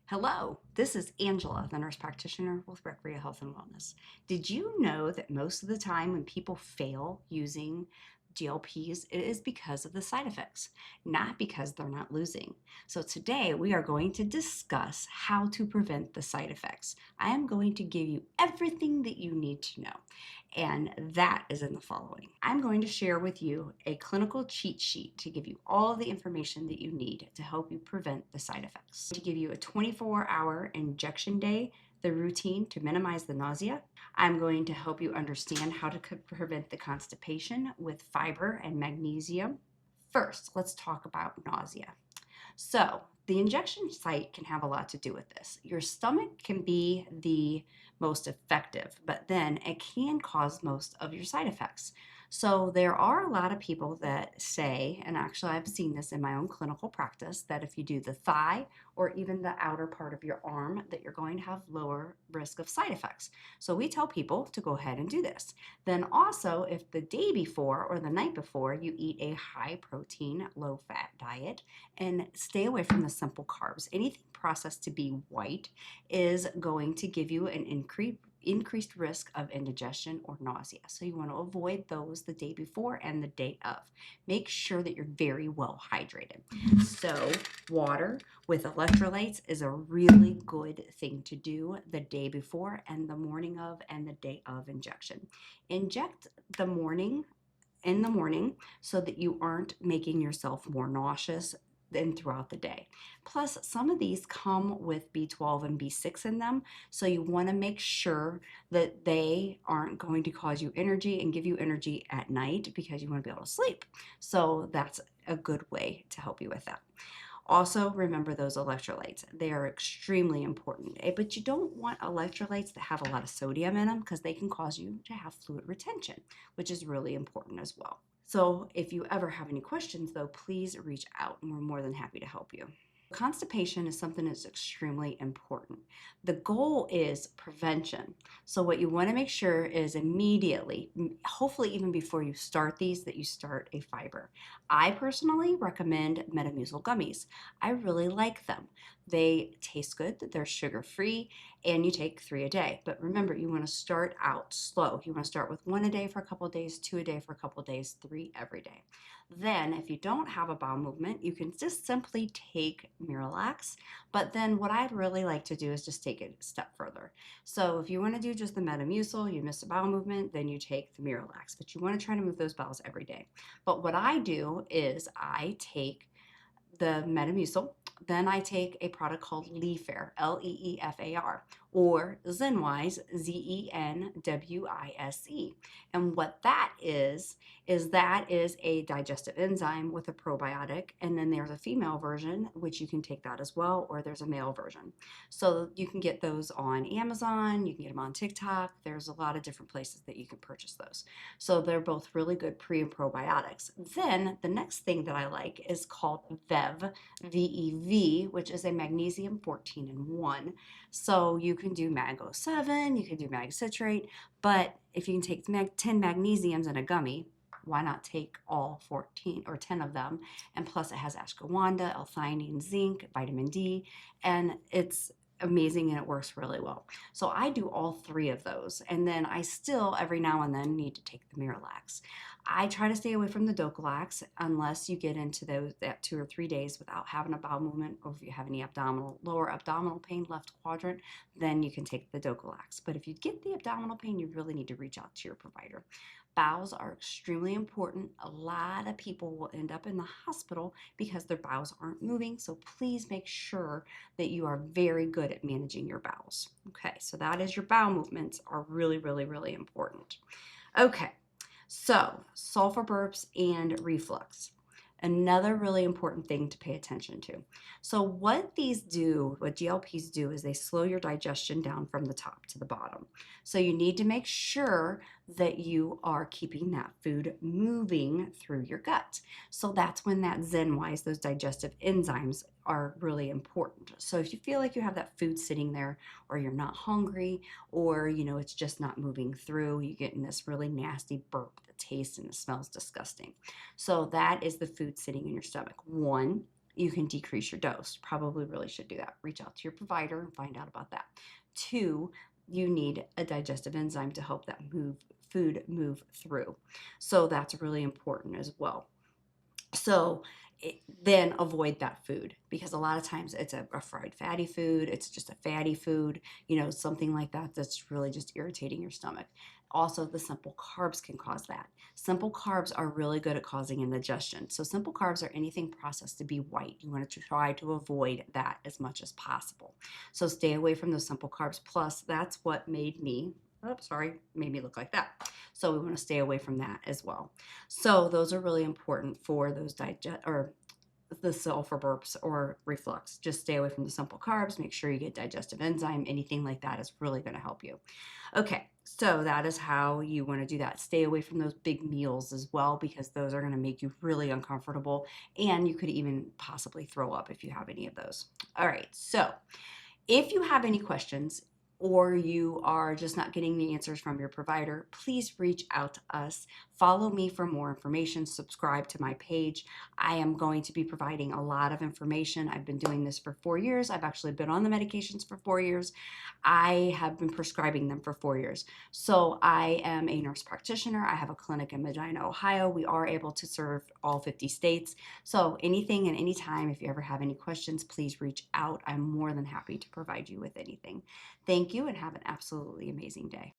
Hello, this is Angela, the nurse practitioner with Recrea Health and Wellness. Did you know that most of the time when people fail using GLPs, it is because of the side effects, not because they're not losing? So today we are going to discuss how to prevent the side effects. I am going to give you everything that you need to know, and that is in the following. I'm going to share with you a clinical cheat sheet to give you all the information that you need to help you prevent the side effects. To give you a 24-hour injection day, the routine to minimize the nausea. I'm going to help you understand how to prevent the constipation with fiber and magnesium. First, let's talk about nausea. So, the injection site can have a lot to do with this. Your stomach can be the most effective, but then it can cause most of your side effects. So, there are a lot of people that say, and actually I've seen this in my own clinical practice, that if you do the thigh or even the outer part of your arm, that you're going to have lower risk of side effects. So, we tell people to go ahead and do this. Then, also, if the day before or the night before you eat a high protein, low fat diet, and stay away from the simple carbs. Anything processed to be white is going to give you an increased risk of indigestion or nausea. So you want to avoid those the day before and the day of. Make sure that you're very well hydrated. So water with electrolytes is a really good thing to do the day before and the morning of and the day of injection. Inject the morning in the morning so that you aren't making yourself more nauseous than throughout the day. Plus, some of these come with B12 and B6 in them, so you want to make sure that they aren't going to cause you energy and give you energy at night because you want to be able to sleep. So that's a good way to help you with that. Also, remember those electrolytes. They are extremely important, but you don't want electrolytes that have a lot of sodium in them because they can cause you to have fluid retention, which is really important as well. So if you ever have any questions, though, please reach out and we're more than happy to help you. Constipation is something that's extremely important. The goal is prevention. So what you want to make sure is immediately, hopefully even before you start these, that you start a fiber. I personally recommend Metamucil gummies. I really like them. They taste good, they're sugar-free, and you take 3 a day. But remember, you want to start out slow. You want to start with 1 a day for a couple of days, 2 a day for a couple of days, 3 every day. Then, if you don't have a bowel movement, you can just simply take Miralax. But then what I'd really like to do is just take it a step further. So if you want to do just the Metamucil, you miss a bowel movement, then you take the Miralax. But you want to try to move those bowels every day. But what I do is I take the Metamucil, then I take a product called Leafar, Leefar, or Zenwise, Zenwise. And what that is that is a digestive enzyme with a probiotic. And then there's a female version, which you can take that as well, or there's a male version. So you can get those on Amazon, you can get them on TikTok. There's a lot of different places that you can purchase those. So they're both really good pre and probiotics. Then the next thing that I like is called VEV, VEV, which is a magnesium 14 in 1. So you can do Mag07, you can do Mag citrate, but if you can take 10 magnesiums in a gummy, why not take all 14 or 10 of them? And plus it has ashwagandha, L-theanine, zinc, vitamin D, and it's amazing and it works really well. So I do all 3 of those, and then I still every now and then need to take the Miralax. I try to stay away from the Docalax unless you get into that 2 or 3 days without having a bowel movement, or if you have any lower abdominal pain, left quadrant, then you can take the Docalax. But if you get the abdominal pain, you really need to reach out to your provider. Bowels are extremely important. A lot of people will end up in the hospital because their bowels aren't moving. So please make sure that you are very good at managing your bowels. Okay, so that is your bowel movements are really, really, really important. Okay, so sulfur burps and reflux. Another really important thing to pay attention to. So what GLPs do is they slow your digestion down from the top to the bottom. So you need to make sure that you are keeping that food moving through your gut. So that's when that Zenwise, those digestive enzymes are really important. So if you feel like you have that food sitting there, or you're not hungry, or it's just not moving through, you get in this really nasty burp that tastes and it smells disgusting. So that is the food sitting in your stomach. 1, you can decrease your dose. Probably really should do that. Reach out to your provider and find out about that. Two, you need a digestive enzyme to help that food move through. So that's really important as well. So then avoid that food, because a lot of times it's a fried fatty food, it's just a fatty food, something like that that's really just irritating your stomach. Also, the simple carbs can cause that. Simple carbs are really good at causing indigestion. So simple carbs are anything processed to be white. You want to try to avoid that as much as possible. So stay away from those simple carbs. Plus, that's what made me, made me look like that. So we want to stay away from that as well. So those are really important for those the sulfur burps or reflux. Just stay away from the simple carbs. Make sure you get digestive enzyme. Anything like that is really going to help you. Okay, so that is how you want to do that. Stay away from those big meals as well, because those are going to make you really uncomfortable, and you could even possibly throw up if you have any of those. All right, so if you have any questions, or you are just not getting the answers from your provider, please reach out to us. Follow me for more information. Subscribe to my page. I am going to be providing a lot of information. I've been doing this for 4 years. I've actually been on the medications for 4 years. I have been prescribing them for 4 years. So I am a nurse practitioner. I have a clinic in Medina, Ohio. We are able to serve all 50 states. So anything and anytime, if you ever have any questions, please reach out. I'm more than happy to provide you with anything. Thank you, and have an absolutely amazing day.